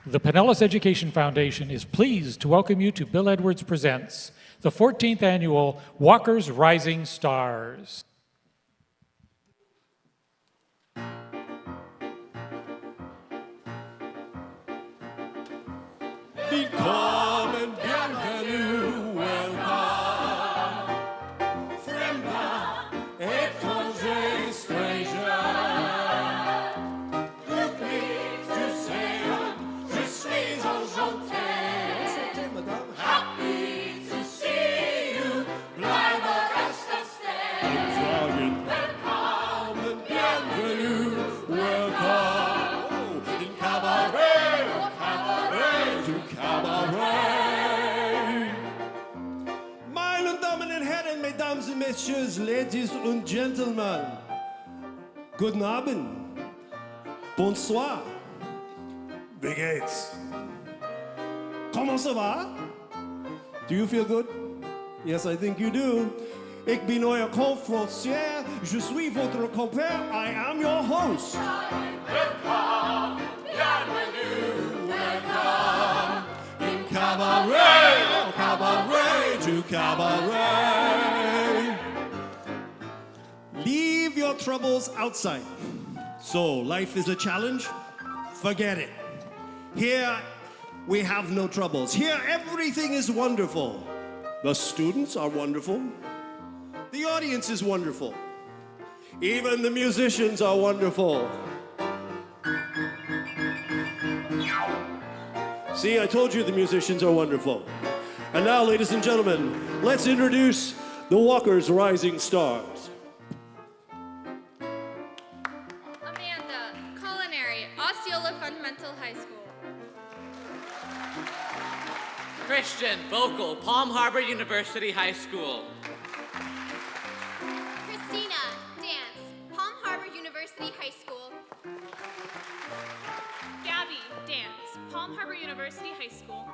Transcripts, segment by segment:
The Pinellas Education Foundation is pleased to welcome you to Bill Edwards Presents, the 14th annual Walker's Rising Stars. Willkommen, bienvenue, welcome. Fremda, étranger, stranger. Tout please to say, je suis enchanté. Happy to see you, bleibe rest of stay. Willkommen, bienvenue, welcome. In cabaret, cabaret, to cabaret. Meine Damen und Herren, Mesdames et Messieurs, Ladies und Gentlemen, guten Abend, bonsoir, wie geht's? Comment ça va? Do you feel good? Yes, I think you do. Ik ben euer conférencier, je suis votre compère, I am your host. Welcome, bienvenue, welcome. In cabaret, cabaret, to cabaret. Leave your troubles outside. So, life is a challenge? Forget it. Here, we have no troubles. Here, everything is wonderful. The students are wonderful. The audience is wonderful. Even the musicians are wonderful. See, I told you the musicians are wonderful. And now, ladies and gentlemen, let's introduce the Walker's Rising Stars. Amanda, culinary, Osceola Fundamental High School. Christian, vocal, Palm Harbor University High School. Christina, dance, Palm Harbor University High School. Gabby, dance, Palm Harbor University High School.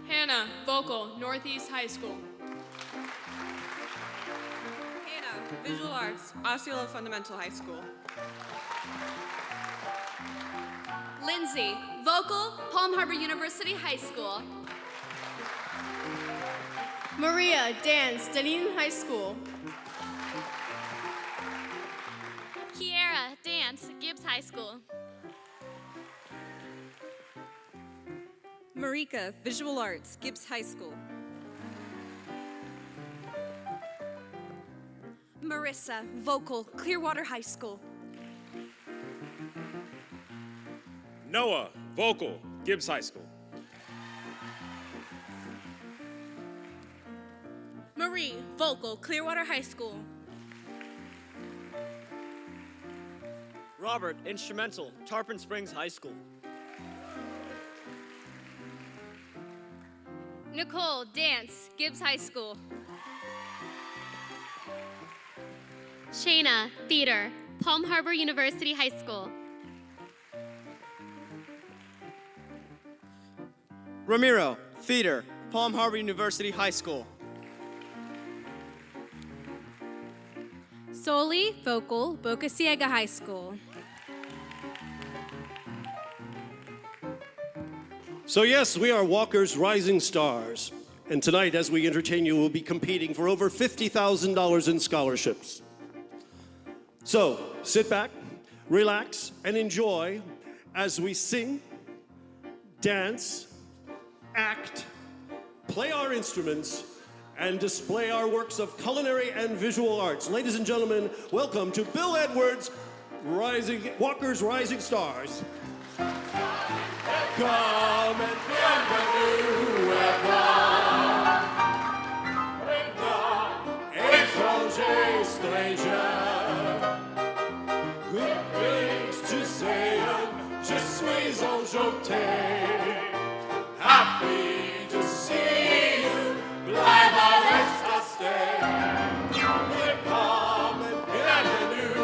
Hannah, vocal, Northeast High School. Hannah, visual arts, Osceola Fundamental High School. Lindsay, vocal, Palm Harbor University High School. Maria, dance, Dunedin High School. Kiera, dance, Gibbs High School. Marika, visual arts, Gibbs High School. Marissa, vocal, Clearwater High School. Noah, vocal, Gibbs High School. Marie, vocal, Clearwater High School. Robert, instrumental, Tarpon Springs High School. Nicole, dance, Gibbs High School. Shayna, theater, Palm Harbor University High School. Ramiro, theater, Palm Harbor University High School. Soli, vocal, Boca Ciega High School. So yes, we are Walker's Rising Stars. And tonight, as we entertain you, we'll be competing for over $50,000 in scholarships. So sit back, relax, and enjoy as we sing, dance, act, play our instruments, and display our works of culinary and visual arts. Ladies and gentlemen, welcome to Bill Edwards' Walker's Rising Stars. Come and bienvenue, welcome. Étranger, stranger. Good things to say, je suis enchanté. Happy to see you, bleibe rest of stay. Willkommen and bienvenue,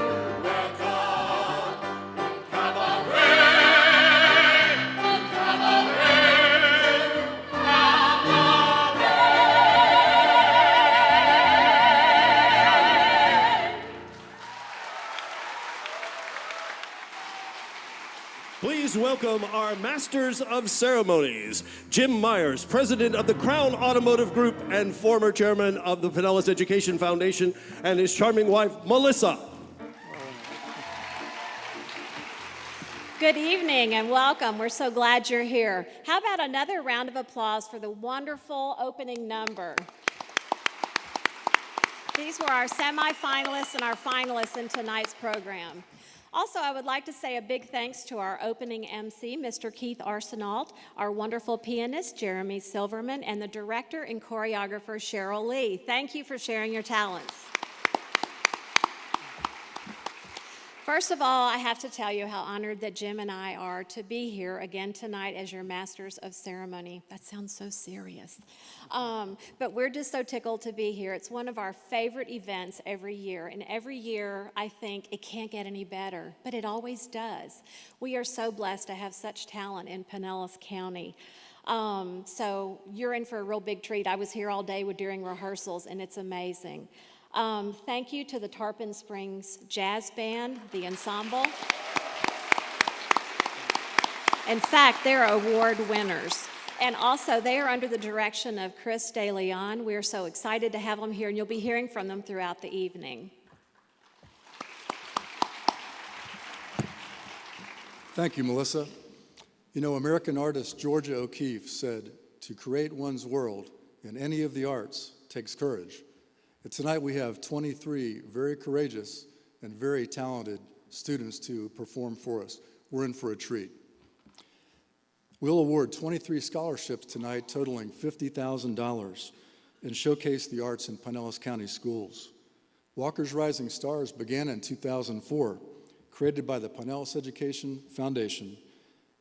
welcome. Cabaret, cabaret, cabaret. Please welcome our Masters of Ceremonies, Jim Myers, President of the Crown Automotive Group and former Chairman of the Pinellas Education Foundation, and his charming wife, Melissa. Good evening and welcome. We're so glad you're here. How about another round of applause for the wonderful opening number? These were our semifinalists and our finalists in tonight's program. Also, I would like to say a big thanks to our opening MC, Mr. Keith Arsenault, our wonderful pianist, Jeremy Silverman, and the director and choreographer, Cheryl Lee. Thank you for sharing your talents. First of all, I have to tell you how honored that Jim and I are to be here again tonight as your Masters of Ceremony. That sounds so serious. But we're just so tickled to be here. It's one of our favorite events every year. And every year, I think it can't get any better, but it always does. We are so blessed to have such talent in Pinellas County. So you're in for a real big treat. I was here all day during rehearsals, and it's amazing. Thank you to the Tarpon Springs Jazz Band, the ensemble. In fact, they're award winners. And also, they are under the direction of Chris De Leon. We're so excited to have them here, and you'll be hearing from them throughout the evening. Thank you, Melissa. You know, American artist Georgia O'Keeffe said, "To create one's world in any of the arts takes courage." And tonight we have 23 very courageous and very talented students to perform for us. We're in for a treat. We'll award 23 scholarships tonight totaling $50,000 and showcase the arts in Pinellas County schools. Walker's Rising Stars began in 2004, created by the Pinellas Education Foundation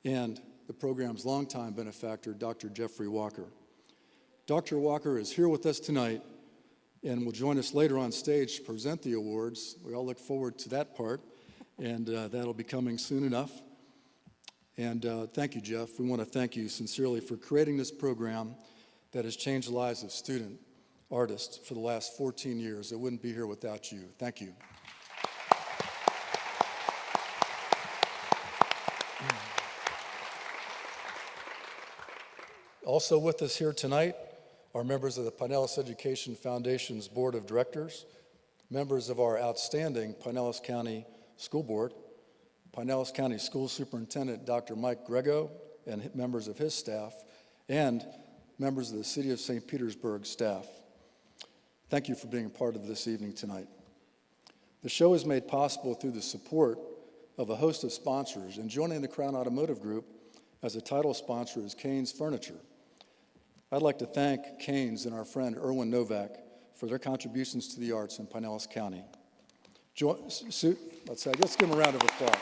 and the program's longtime benefactor, Dr. Jeffrey Walker. Dr. Walker is here with us tonight and will join us later on stage to present the awards. We all look forward to that part, and that'll be coming soon enough. And thank you, Jeff. We want to thank you sincerely for creating this program that has changed the lives of student artists for the last 14 years. It wouldn't be here without you. Thank you. Also with us here tonight are members of the Pinellas Education Foundation's Board of Directors, members of our outstanding Pinellas County School Board, Pinellas County School Superintendent Dr. Mike Grego and members of his staff, and members of the City of St. Petersburg staff. Thank you for being a part of this evening tonight. The show is made possible through the support of a host of sponsors, and joining the Crown Automotive Group as a title sponsor is Canes Furniture. I'd like to thank Canes and our friend Erwin Novak for their contributions to the arts in Pinellas County. Let's give them a round of applause.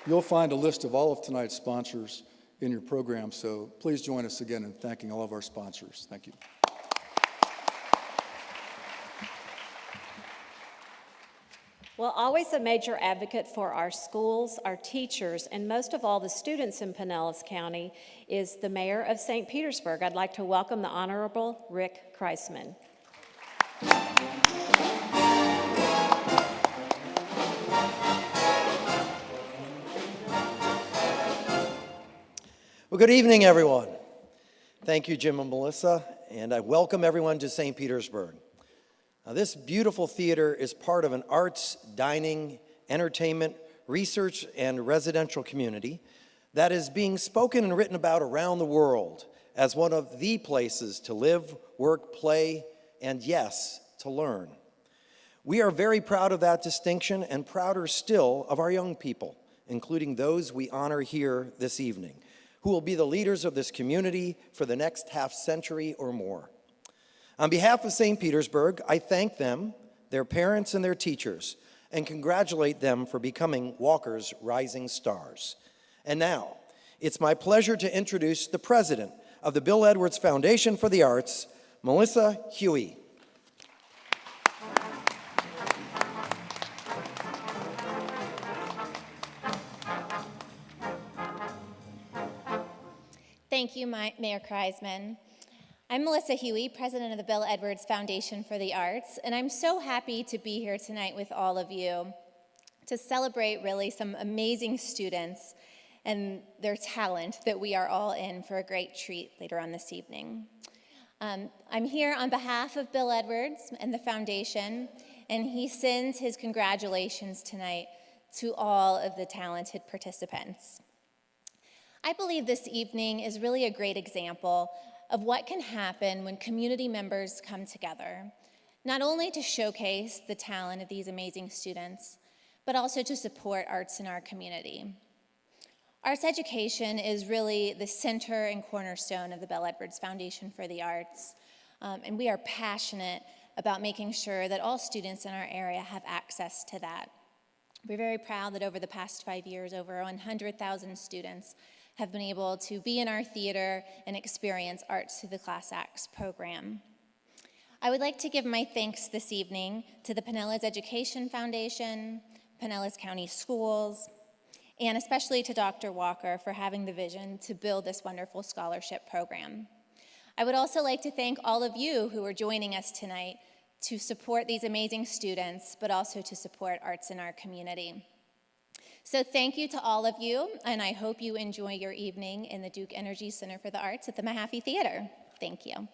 You'll find a list of all of tonight's sponsors in your program, so please join us again in thanking all of our sponsors. Thank you. Well, always a major advocate for our schools, our teachers, and most of all the students in Pinellas County is the Mayor of St. Petersburg. I'd like to welcome the Honorable Rick Kreisman. Well, good evening, everyone. Thank you, Jim and Melissa, and I welcome everyone to St. Petersburg. Now, this beautiful theater is part of an arts, dining, entertainment, research, and residential community that is being spoken and written about around the world as one of the places to live, work, play, and yes, to learn. We are very proud of that distinction and prouder still of our young people, including those we honor here this evening, who will be the leaders of this community for the next half century or more. On behalf of St. Petersburg, I thank them, their parents, and their teachers, and congratulate them for becoming Walker's Rising Stars. And now, it's my pleasure to introduce the president of the Bill Edwards Foundation for the Arts, Melissa Huey. Thank you, Mayor Kreisman. I'm Melissa Huey, president of the Bill Edwards Foundation for the Arts, and I'm so happy to be here tonight with all of you to celebrate really some amazing students and their talent that we are all in for a great treat later on this evening. I'm here on behalf of Bill Edwards and the foundation, and he sends his congratulations tonight to all of the talented participants. I believe this evening is really a great example of what can happen when community members come together, not only to showcase the talent of these amazing students, but also to support arts in our community. Arts education is really the center and cornerstone of the Bill Edwards Foundation for the Arts, and we are passionate about making sure that all students in our area have access to that. We're very proud that over the past 5 years, over 100,000 students have been able to be in our theater and experience arts through the Class Acts program. I would like to give my thanks this evening to the Pinellas Education Foundation, Pinellas County Schools, and especially to Dr. Walker for having the vision to build this wonderful scholarship program. I would also like to thank all of you who are joining us tonight to support these amazing students, but also to support arts in our community. So thank you to all of you, and I hope you enjoy your evening in the Duke Energy Center for the Arts at the Mahaffey Theater. Thank you.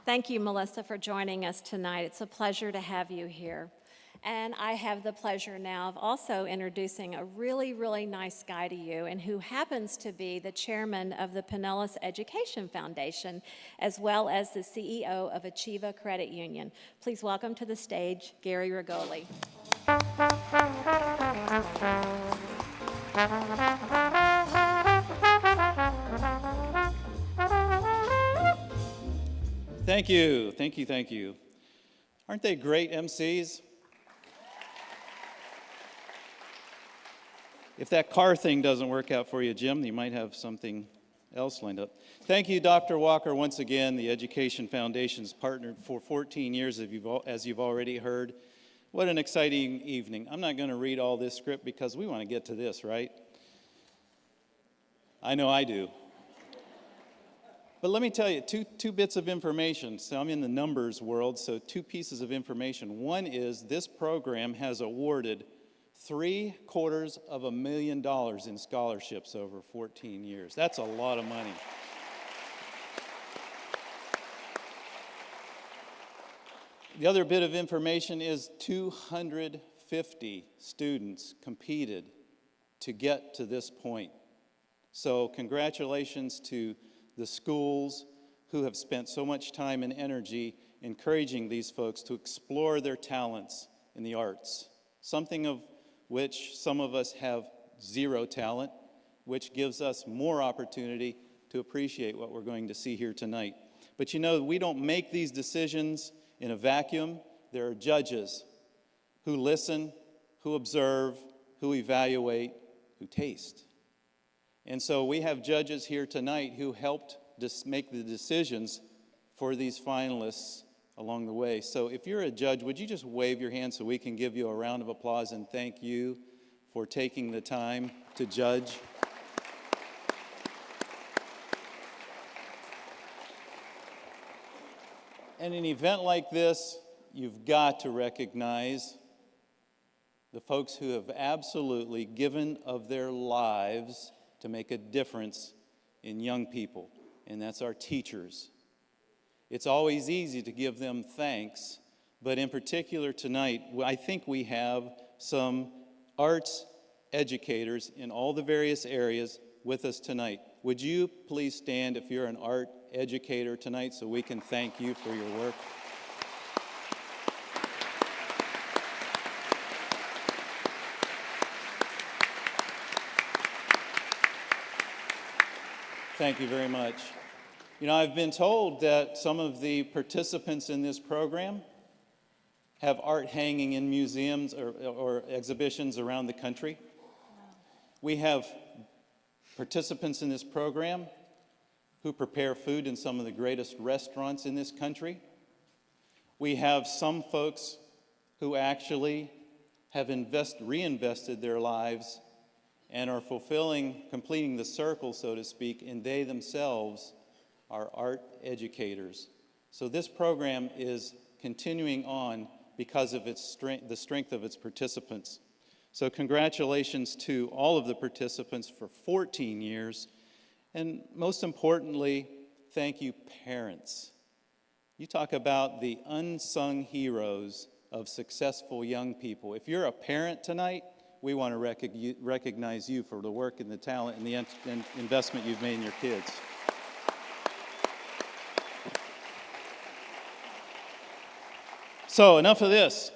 Thank you, Melissa, for joining us tonight. It's a pleasure to have you here. And I have the pleasure now of also introducing a really, really nice guy to you, and who happens to be the chairman of the Pinellas Education Foundation, as well as the CEO of Achieva Credit Union. Please welcome to the stage, Gary Rigoli. Thank you, thank you, thank you. Aren't they great MCs? If that car thing doesn't work out for you, Jim, you might have something else lined up. Thank you, Dr. Walker, once again. The Education Foundation's partnered for 14 years, as you've already heard. What an exciting evening. I'm not going to read all this script because we want to get to this, right? I know I do. But let me tell you, two bits of information. So I'm in the numbers world, so 2 pieces of information. One is this program has awarded $750,000 in scholarships over 14 years. That's a lot of money. The other bit of information is 250 students competed to get to this point. So congratulations to the schools who have spent so much time and energy encouraging these folks to explore their talents in the arts, something of which some of us have zero talent, which gives us more opportunity to appreciate what we're going to see here tonight. But you know, we don't make these decisions in a vacuum. There are judges who listen, who observe, who evaluate, who taste. And so we have judges here tonight who helped make the decisions for these finalists along the way. So if you're a judge, would you just wave your hand so we can give you a round of applause and thank you for taking the time to judge? And an event like this, you've got to recognize the folks who have absolutely given of their lives to make a difference in young people, and that's our teachers. It's always easy to give them thanks, but in particular tonight, I think we have some arts educators in all the various areas with us tonight. Would you please stand if you're an art educator tonight so we can thank you for your work? Thank you very much. You know, I've been told that some of the participants in this program have art hanging in museums or exhibitions around the country. We have participants in this program who prepare food in some of the greatest restaurants in this country. We have some folks who actually have reinvested their lives and are completing the circle, so to speak, and they themselves are art educators. So this program is continuing on because of its strength, the strength of its participants. So congratulations to all of the participants for 14 years. And most importantly, thank you, parents. You talk about the unsung heroes of successful young people. If you're a parent tonight, we want to recognize you for the work and the talent and the investment you've made in your kids. So enough of this.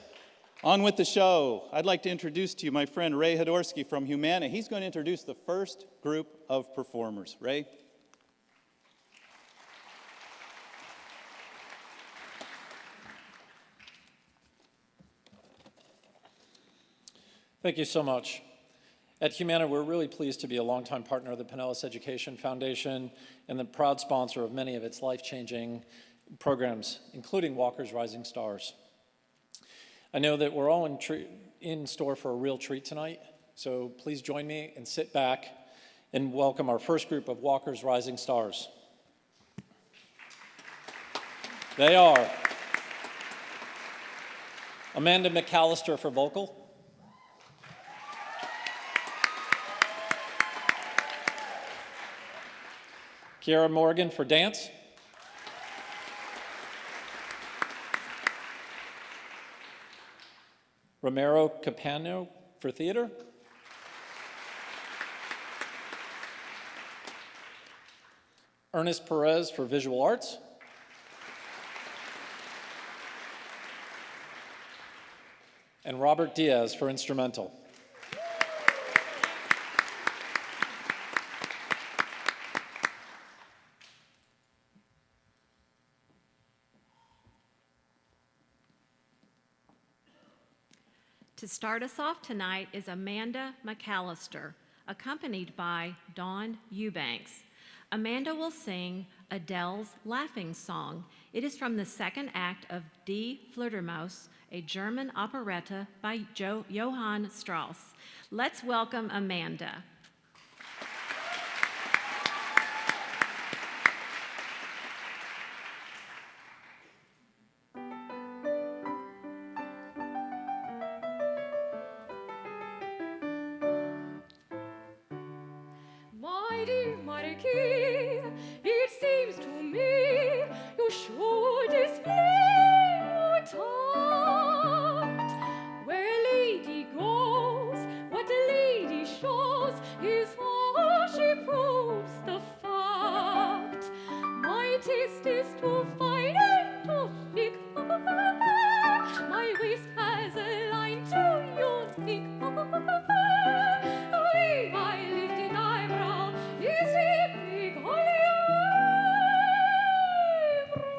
On with the show. I'd like to introduce to you my friend Ray Hodorsky from Humana. He's going to introduce the first group of performers. Ray? Thank you so much. At Humana, we're really pleased to be a longtime partner of the Pinellas Education Foundation and the proud sponsor of many of its life-changing programs, including Walker's Rising Stars. I know that we're all in store for a real treat tonight, so please join me and sit back and welcome our first group of Walker's Rising Stars. They are Amanda McAllister for vocal, Kiara Morgan for dance, Romero Capano for theater, Ernest Perez for visual arts, and Robert Diaz for instrumental. To start us off tonight is Amanda McAllister, accompanied by Dawn Eubanks. Amanda will sing Adele's Laughing Song. It is from the second act of Die Fledermaus, a German operetta by Johann Strauss. Let's welcome Amanda. My dear Marquis, it seems to me you should display more tact. Where a lady goes, what a lady shows is how she proves the fact. My taste is too fine and too thick. My waist has a line too unique. My lifted eyebrow is a big holy eyebrow.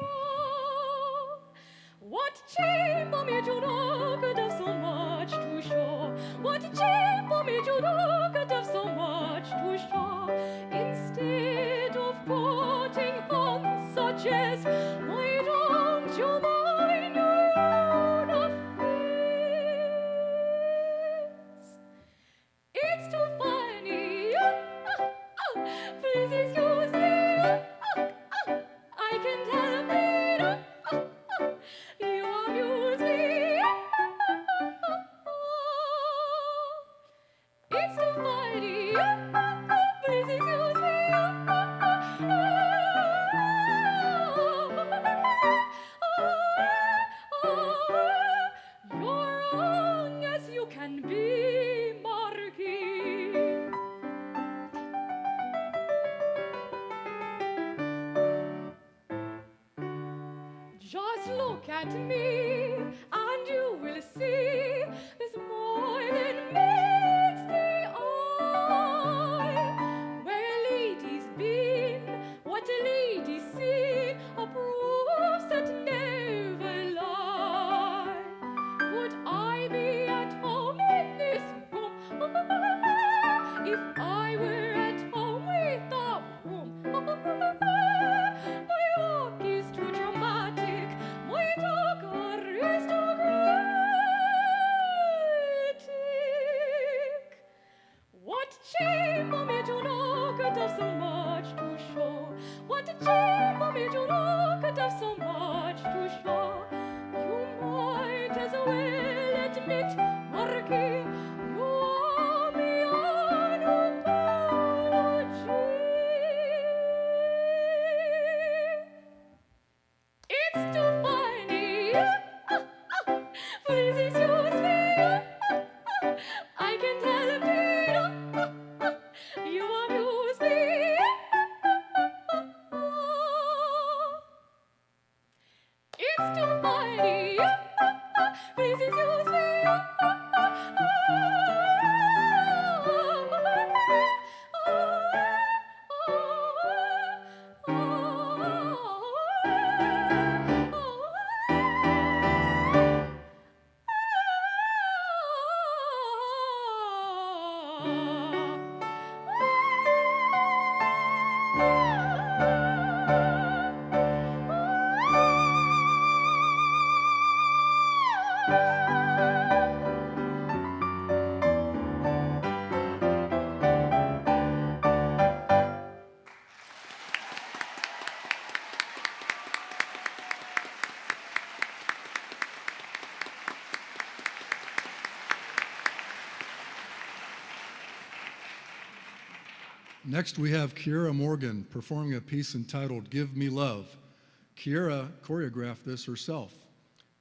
What chamber made you look at have so much to show? What chamber made you look at have so much to show? Instead of putting on such as, why don't you mind your own affairs? It's too funny. Please excuse me. I can't help it. You amuse me. It's too funny. Please excuse me. You're wrong as you can be, Marquis. Just look at me, and you will see there's more than meets the eye. Where a lady's been, what a lady's seen, proves that never lie. Would I be at home in this room if I were at home with the broom? My walk is too dramatic, my talk aristocratic. is too mighty. Please excuse me. Next, we have Kiera Morgan performing a piece entitled Give Me Love. Kiera choreographed this herself.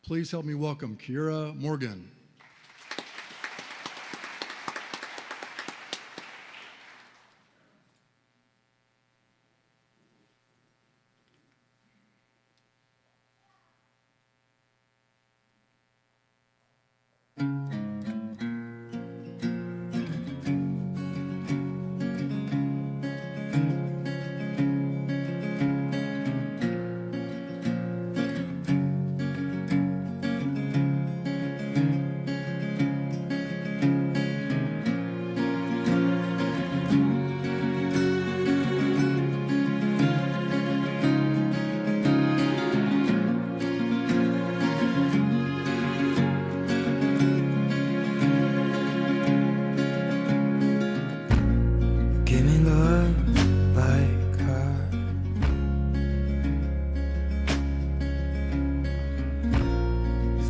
Please help me welcome Kiera Morgan.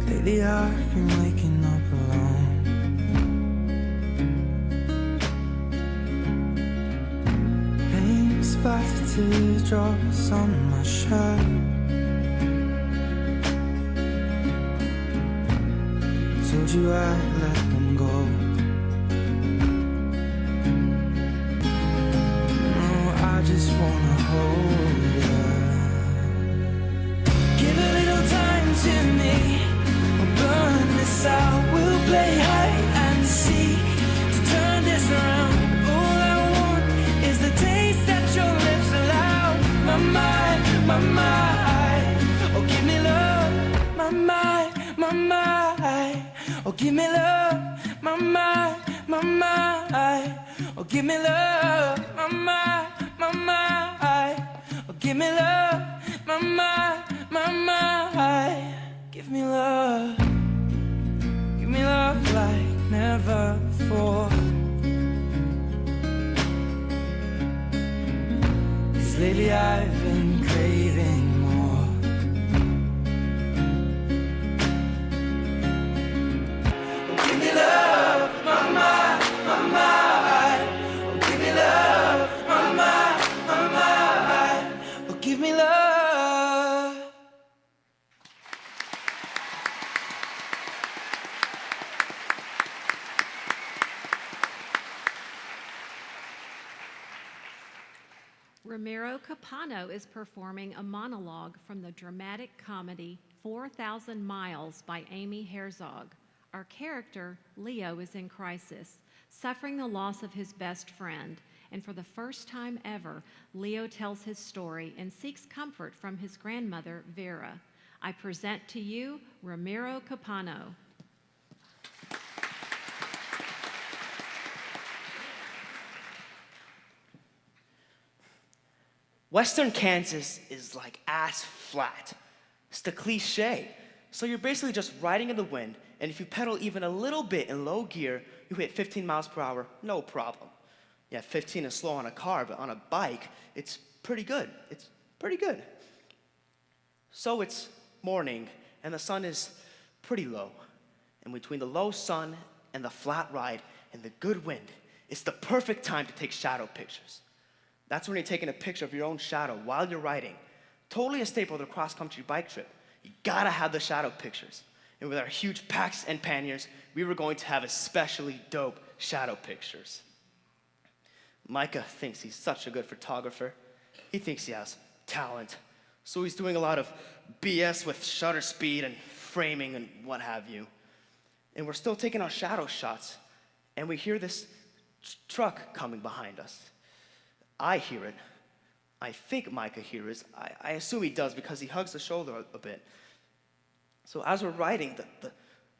Lately I've been waking up alone. Paint splattered teardrops on my shirt. Told you I'd let them go. No, I just wanna hold you. Give a little time to me. Burn this out, we'll play hide and seek to turn this around. All I want is the taste that your lips allow. My mind, my mind. Oh, give me love. My mind, my mind. Oh, give me love. My mind, my mind. Oh, give me love. My mind, my mind. Oh, give me love. My mind, my mind. Give me love. Give me love like never before. 'Cause lately I've been craving more. Oh, give me love, my mind, my mind. Oh, give me love, my mind, my mind. Oh, give me love. Ramiro Capano is performing a monologue from the dramatic comedy 4,000 Miles by Amy Herzog. Our character, Leo, is in crisis, suffering the loss of his best friend. And for the first time ever, Leo tells his story and seeks comfort from his grandmother, Vera. I present to you Ramiro Capano. Western Kansas is like ass flat. It's the cliche. So you're basically just riding in the wind, and if you pedal even a little bit in low gear, you hit 15 miles per hour, no problem. Yeah, 15 is slow on a car, but on a bike, it's pretty good. It's pretty good. So it's morning, and the sun is pretty low. And between the low sun and the flat ride and the good wind, it's the perfect time to take shadow pictures. That's when you're taking a picture of your own shadow while you're riding. Totally a staple of the cross-country bike trip. You gotta have the shadow pictures. And with our huge packs and panniers, we were going to have especially dope shadow pictures. Micah thinks he's such a good photographer. He thinks he has talent. So he's doing a lot of BS with shutter speed and framing and what have you. And we're still taking our shadow shots, and we hear this truck coming behind us. I hear it. I think Micah hears. I assume he does because he hugs the shoulder a bit. So as we're riding,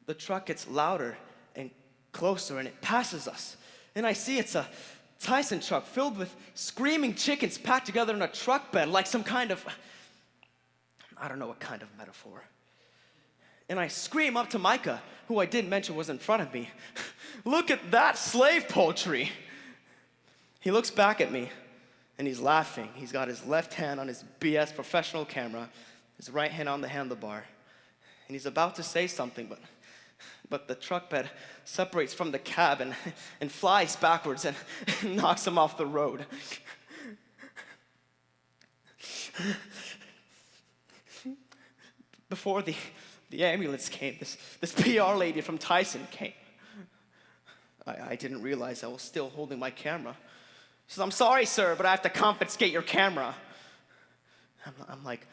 the truck gets louder and closer, and it passes us. And I see it's a Tyson truck filled with screaming chickens packed together in a truck bed like some kind of, I don't know what kind of metaphor. And I scream up to Micah, who I didn't mention was in front of me, "Look at that slave poultry!" He looks back at me, and he's laughing. He's got his left hand on his BS professional camera, his right hand on the handlebar. And he's about to say something, but the truck bed separates from the cab and flies backwards and knocks him off the road. Before the ambulance came, this PR lady from Tyson came. I didn't realize I was still holding my camera. She says, "I'm sorry, sir, but I have to confiscate your camera." I'm like,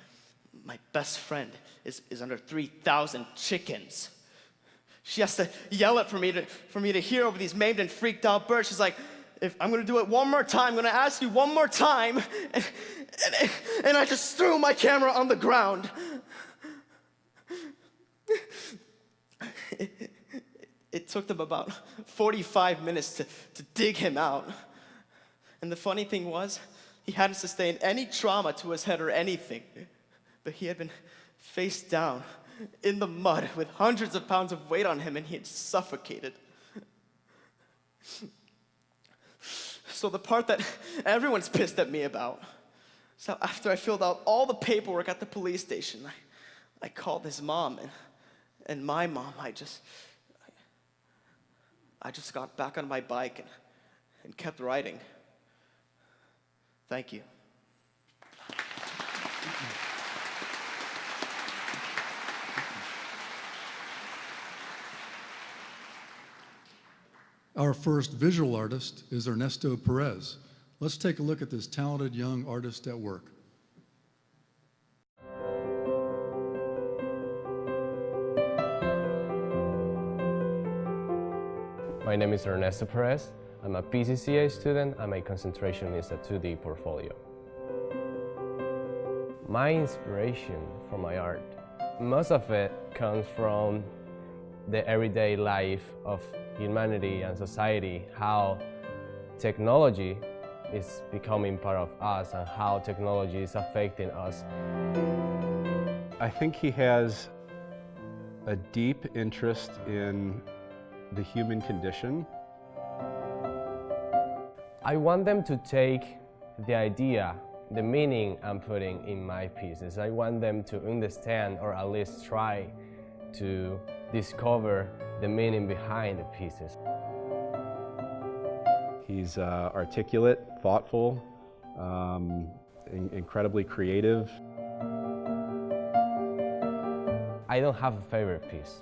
my best friend is under 3,000 chickens. She has to yell it for me to hear over these maimed and freaked out birds. She's like, "If I'm gonna do it one more time, I'm gonna ask you one more time." And I just threw my camera on the ground. It took them about 45 minutes to dig him out. And the funny thing was, he hadn't sustained any trauma to his head or anything, but he had been face down in the mud with hundreds of pounds of weight on him, and he had suffocated. So the part that everyone's pissed at me about, so after I filled out all the paperwork at the police station, I called his mom, and my mom, I just got back on my bike and kept riding. Thank you. Our first visual artist is Ernesto Perez. Let's take a look at this talented young artist at work. My name is Ernesto Perez. I'm a PCCA student and my concentration is a 2D portfolio. My inspiration for my art, most of it comes from the everyday life of humanity and society, how technology is becoming part of us and how technology is affecting us. I think he has a deep interest in the human condition. I want them to take the idea, the meaning I'm putting in my pieces. I want them to understand or at least try to discover the meaning behind the pieces. He's articulate, thoughtful, incredibly creative. I don't have a favorite piece.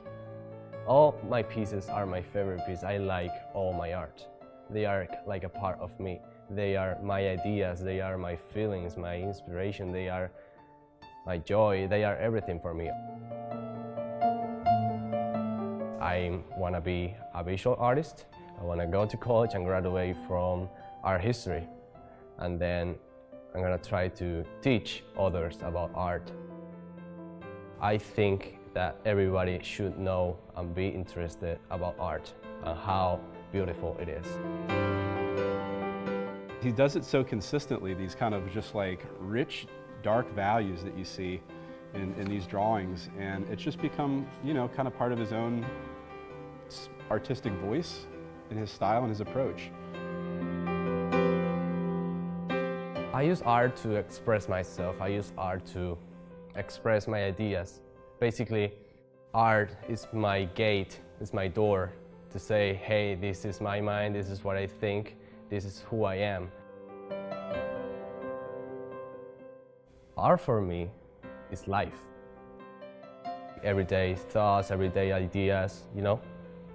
All my pieces are my favorite piece. I like all my art. They are like a part of me. They are my ideas, they are my feelings, my inspiration, they are my joy, they are everything for me. I want to be a visual artist. I want to go to college and graduate from art history. And then I'm going to try to teach others about art. I think that everybody should know and be interested about art and how beautiful it is. He does it so consistently, these kind of just like rich, dark values that you see in these drawings, and it's just become, you know, kind of part of his own artistic voice in his style and his approach. I use art to express myself. I use art to express my ideas. Basically, art is my gate, it's my door to say, hey, this is my mind, this is what I think, this is who I am. Art for me is life. Everyday thoughts, everyday ideas, you know?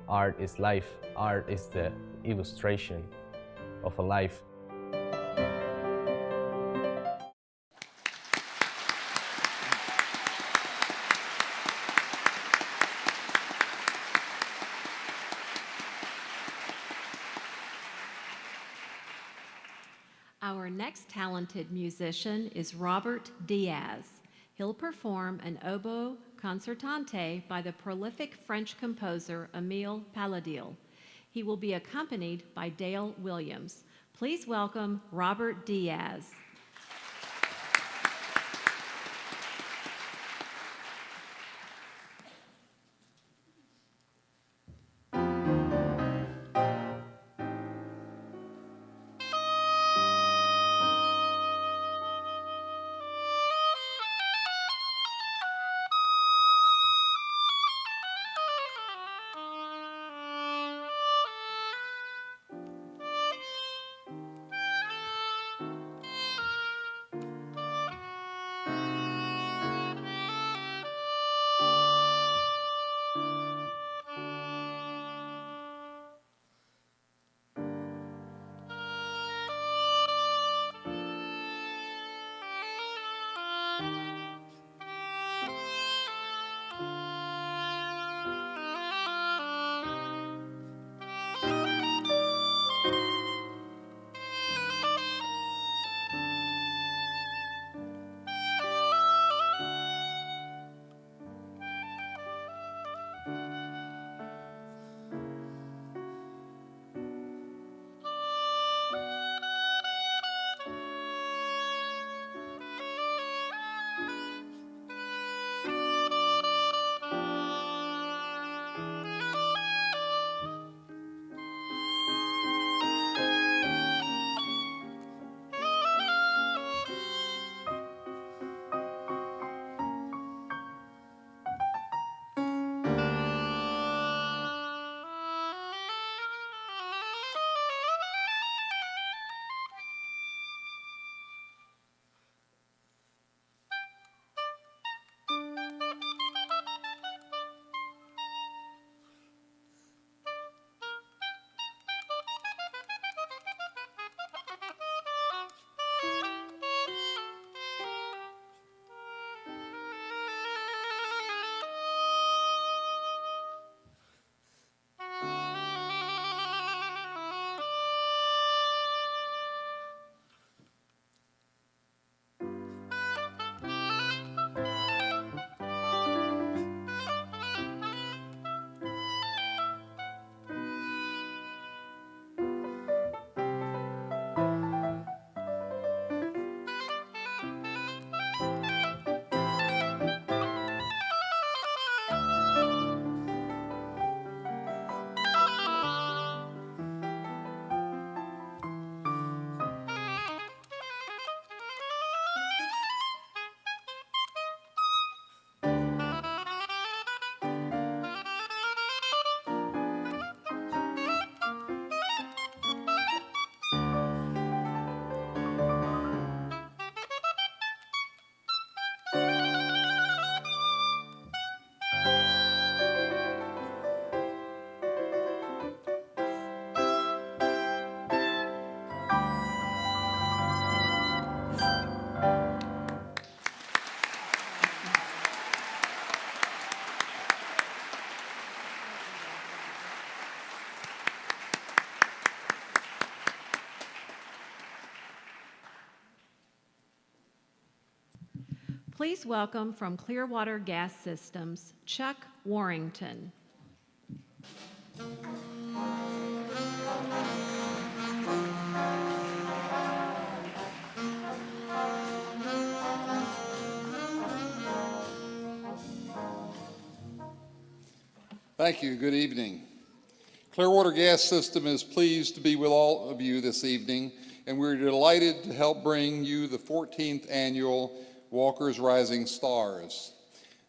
Art is life. Art is the illustration of a life. Our next talented musician is Robert Diaz. He'll perform an oboe concertante by the prolific French composer Émile Paladil. He will be accompanied by Dale Williams. Please welcome Robert Diaz. Please welcome from Clearwater Gas Systems, Chuck Warrington. Thank you. Good evening. Clearwater Gas System is pleased to be with all of you this evening, and we're delighted to help bring you the 14th annual Walker's Rising Stars.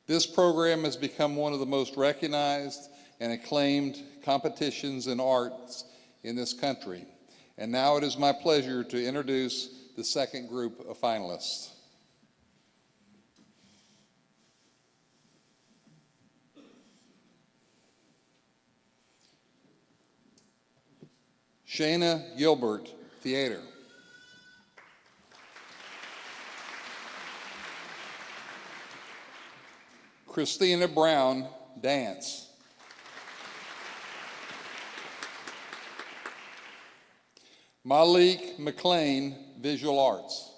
This program has become one of the most recognized and acclaimed competitions in arts in this country. And now it is my pleasure to introduce the second group of finalists. Shayna Gilbert, theater. Christina Brown, dance. Malik McLean, visual arts.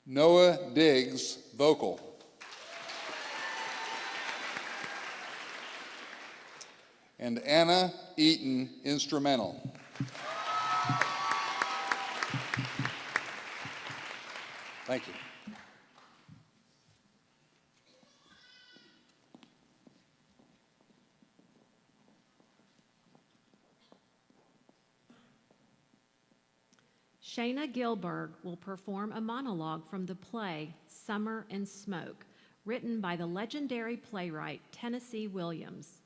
Noah Diggs, vocal. And Anna Eaton, instrumental. Thank you. Shayna Gilberg will perform a monologue from the play Summer and Smoke, written by the legendary playwright Tennessee Williams.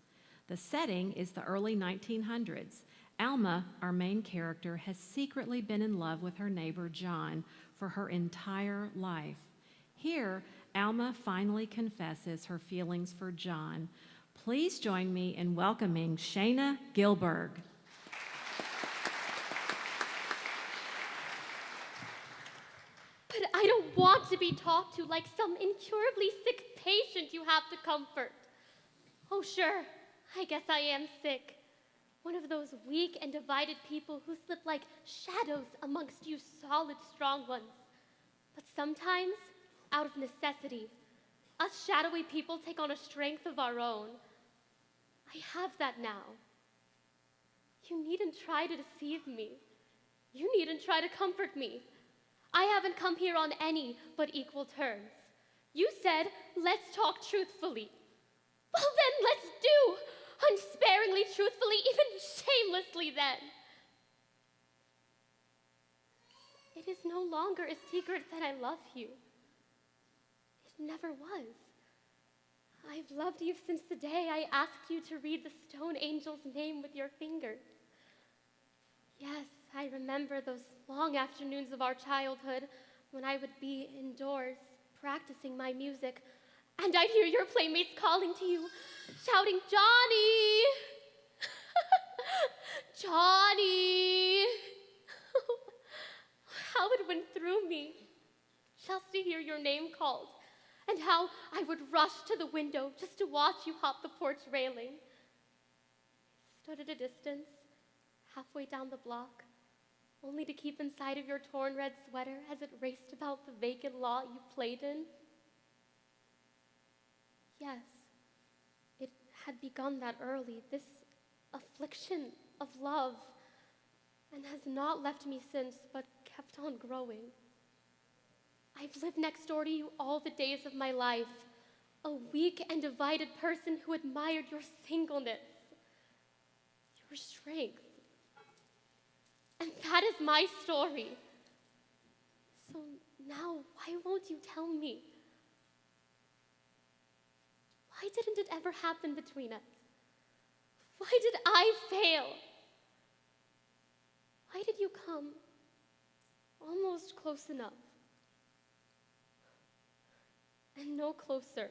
The setting is the early 1900s. Alma, our main character, has secretly been in love with her neighbor John for her entire life. Here, Alma finally confesses her feelings for John. Please join me in welcoming Shayna Gilberg. But I don't want to be talked to like some incurably sick patient you have to comfort. Oh, sure, I guess I am sick. One of those weak and divided people who slip like shadows amongst you solid, strong ones. But sometimes, out of necessity, us shadowy people take on a strength of our own. I have that now. You needn't try to deceive me. You needn't try to comfort me. I haven't come here on any but equal terms. You said, let's talk truthfully. Well then, let's do! Unsparingly, truthfully, even shamelessly then. It is no longer a secret that I love you. It never was. I've loved you since the day I asked you to read the stone angel's name with your fingers. Yes, I remember those long afternoons of our childhood when I would be indoors practicing my music, and I'd hear your playmates calling to you, shouting, Johnny! Johnny! How it went through me just to hear your name called, and how I would rush to the window just to watch you hop the porch railing. Stood at a distance, halfway down the block, only to keep inside of your torn red sweater as it raced about the vacant lot you played in. Yes, it had begun that early, this affliction of love, and has not left me since, but kept on growing. I've lived next door to you all the days of my life, a weak and divided person who admired your singleness, your strength. And that is my story. So now, why won't you tell me? Why didn't it ever happen between us? Why did I fail? Why did you come almost close enough and no closer?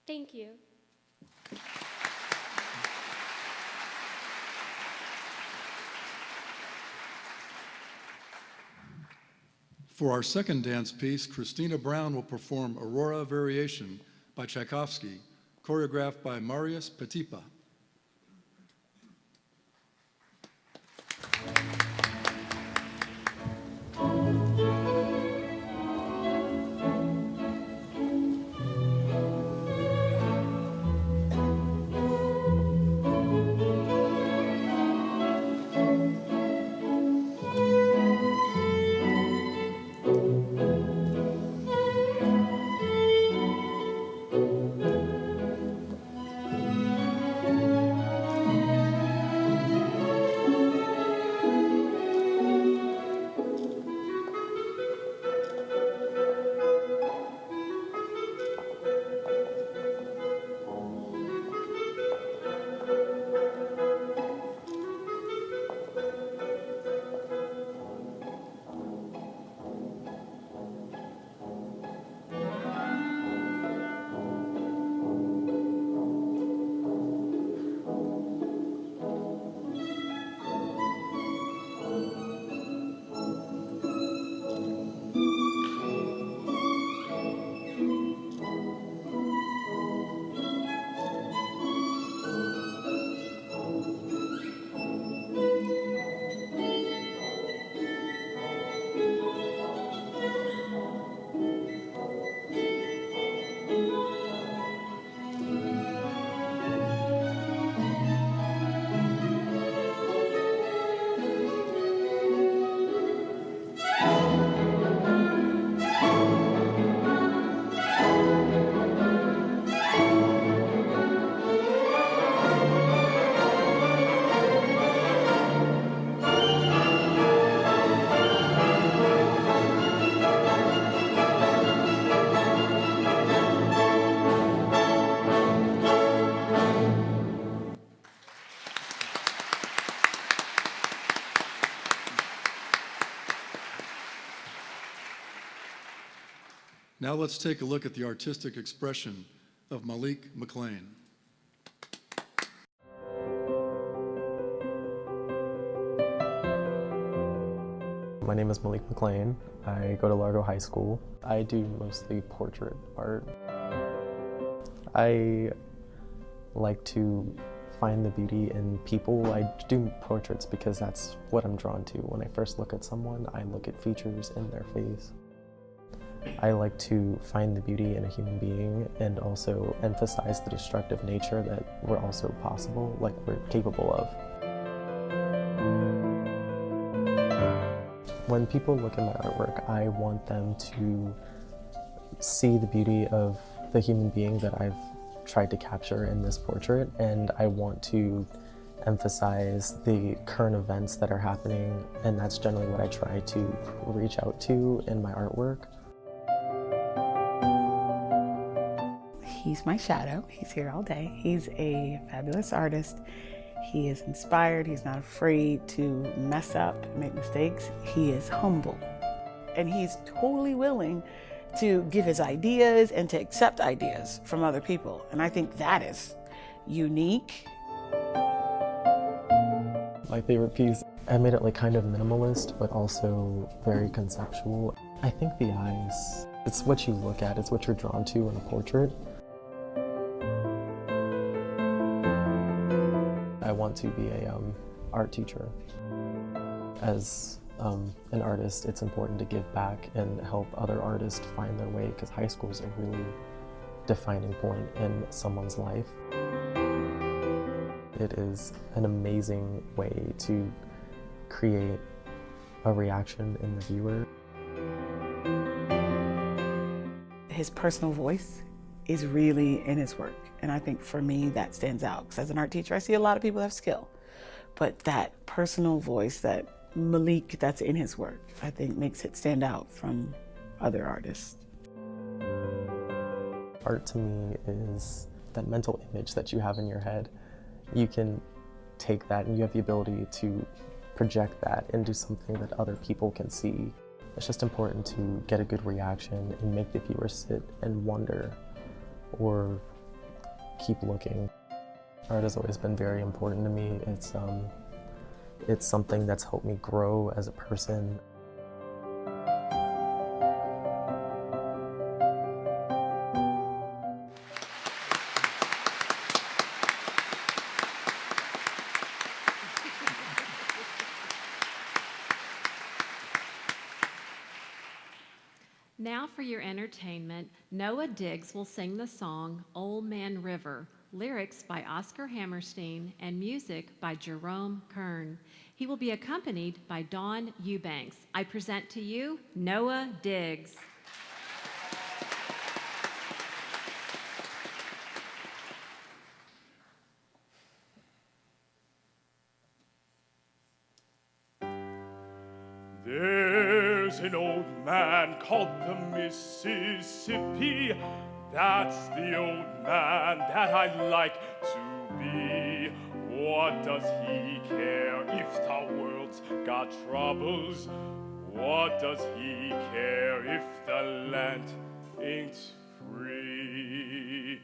Thank you. For our second dance piece, Christina Brown will perform Aurora Variation by Tchaikovsky, choreographed by Marius Petipa. Now let's take a look at the artistic expression of Malik McLean. My name is Malik McLean. I go to Largo High School. I do mostly portrait art. I like to find the beauty in people. I do portraits because that's what I'm drawn to. When I first look at someone, I look at features in their face. I like to find the beauty in a human being and also emphasize the destructive nature that we're also possible, like we're capable of. When people look at my artwork, I want them to see the beauty of the human being that I've tried to capture in this portrait, and I want to emphasize the current events that are happening, and that's generally what I try to reach out to in my artwork. He's my shadow. He's here all day. He's a fabulous artist. He is inspired. He's not afraid to mess up, make mistakes. He is humble. And he's totally willing to give his ideas and to accept ideas from other people. And I think that is unique. My favorite piece, I made it like kind of minimalist, but also very conceptual. I think the eyes, it's what you look at, it's what you're drawn to in a portrait. I want to be an art teacher. As an artist, it's important to give back and help other artists find their way, because high school is a really defining point in someone's life. It is an amazing way to create a reaction in the viewer. His personal voice is really in his work. And I think for me, that stands out. Because as an art teacher, I see a lot of people have skill. But that personal voice, that Malik, that's in his work, I think makes it stand out from other artists. Art to me is that mental image that you have in your head. You can take that and you have the ability to project that into something that other people can see. It's just important to get a good reaction and make the viewer sit and wonder or keep looking. Art has always been very important to me. It's something that's helped me grow as a person. Now for your entertainment, Noah Diggs will sing the song Old Man River, lyrics by Oscar Hammerstein and music by Jerome Kern. He will be accompanied by Dawn Eubanks. I present to you Noah Diggs. There's an old man called the Mississippi. That's the old man that I'd like to be. What does he care if the world's got troubles? What does he care if the land ain't free?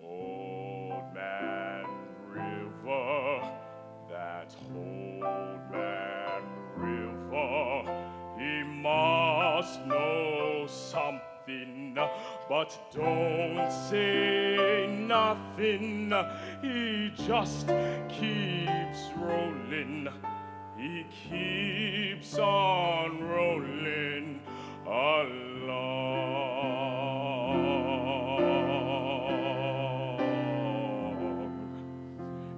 Old Man River, that old man River, he must know something, but don't say nothing. He just keeps rolling. He keeps on rolling along.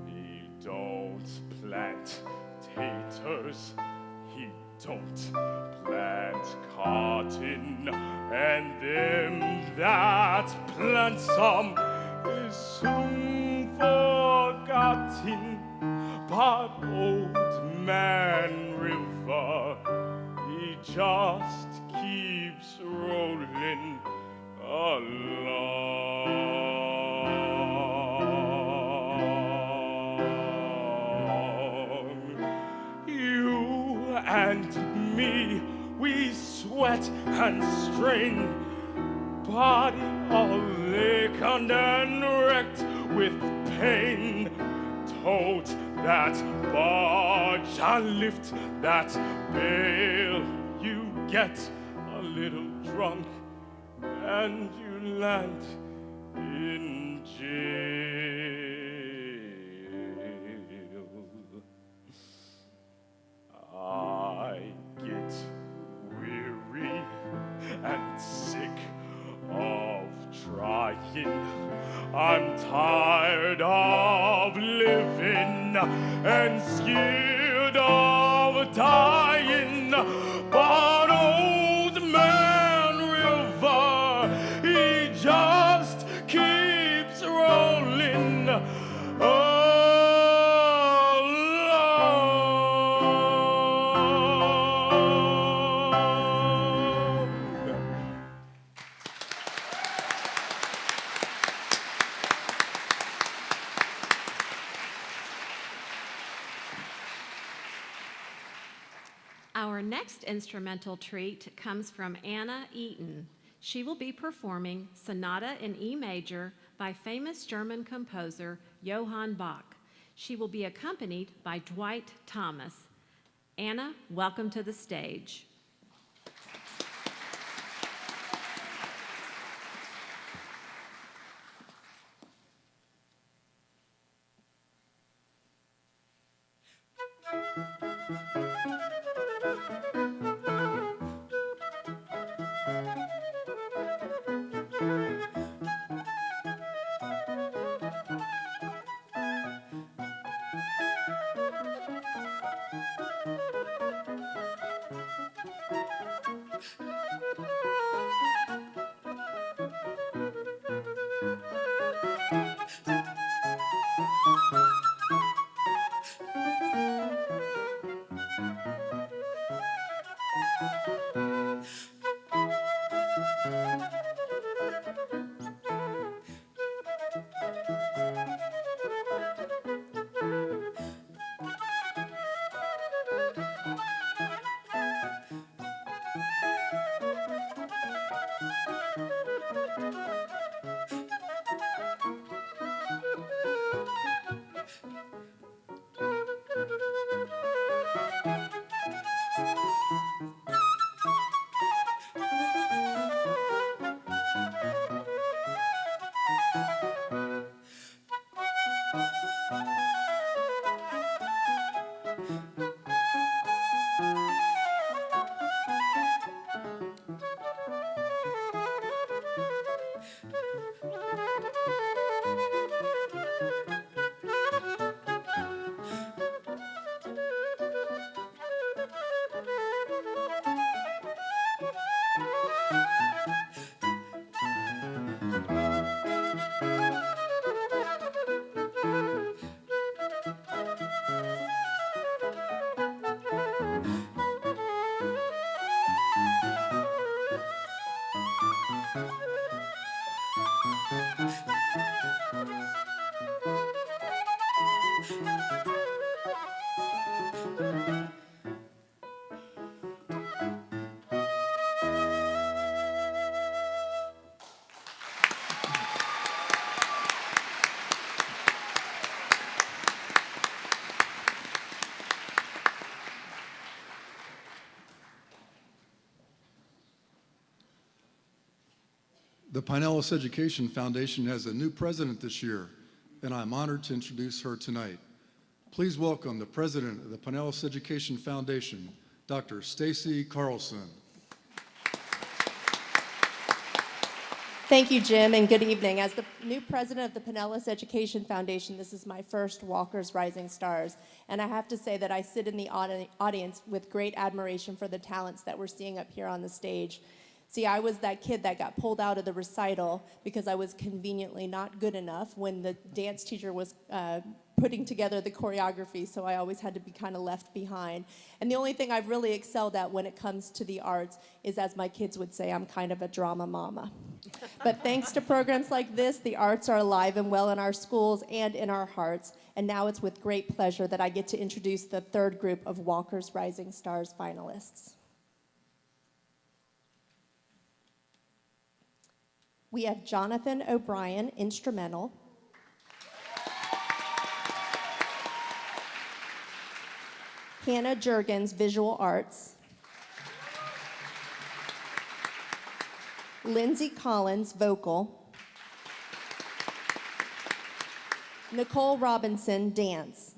He don't plant taters. He don't plant cotton, and them that plant some is soon forgotten. But Old Man River, he just keeps rolling along. You and me, we swim sweat and strain, body all aching and wrecked with pain. Tote that barge and lift that bale, you get a little drunk and you land in jail. I get weary and sick of trying. I'm tired of living and scared of dying. But old man River, he just keeps rolling Our next instrumental treat comes from Anna Eaton. She will be performing Sonata in E major by famous German composer Johann Bach. She will be accompanied by Dwight Thomas. Anna, welcome to the stage. The Pinellas Education Foundation has a new president this year, and I'm honored to introduce her tonight. Please welcome the president of the Pinellas Education Foundation, Dr. Stacy Carlson. Thank you, Jim, and good evening. As the new president of the Pinellas Education Foundation, this is my first Walker's Rising Stars, and I have to say that I sit in the audience with great admiration for the talents that we're seeing up here on the stage. See, I was that kid that got pulled out of the recital because I was conveniently not good enough when the dance teacher was putting together the choreography, so I always had to be kind of left behind. And the only thing I've really excelled at when it comes to the arts is, as my kids would say, I'm kind of a drama mama. But thanks to programs like this, the arts are alive and well in our schools and in our hearts. And now it's with great pleasure that I get to introduce the third group of Walker's Rising Stars finalists. We have Jonathan O'Brien, instrumental. Hannah Juergens, visual arts. Lindsay Collins, vocal. Nicole Robinson, dance.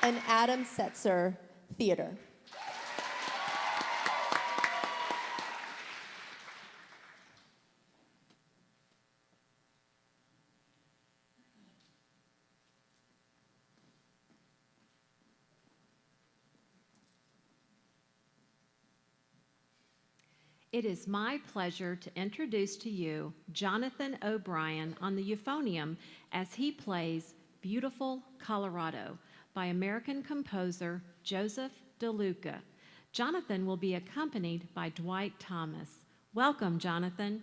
And Adam Setzer, theater. It is my pleasure to introduce to you Jonathan O'Brien on the euphonium as he plays Beautiful Colorado by American composer Joseph DeLuca. Jonathan will be accompanied by Dwight Thomas. Welcome, Jonathan.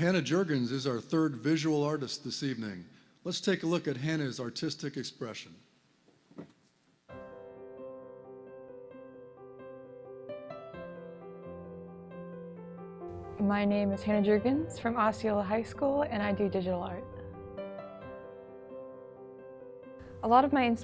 Hannah Juergens is our third visual artist this evening. Let's take a look at Hannah's artistic expression. My name is Hannah Juergens from Osceola High School, and I do digital art. A lot of my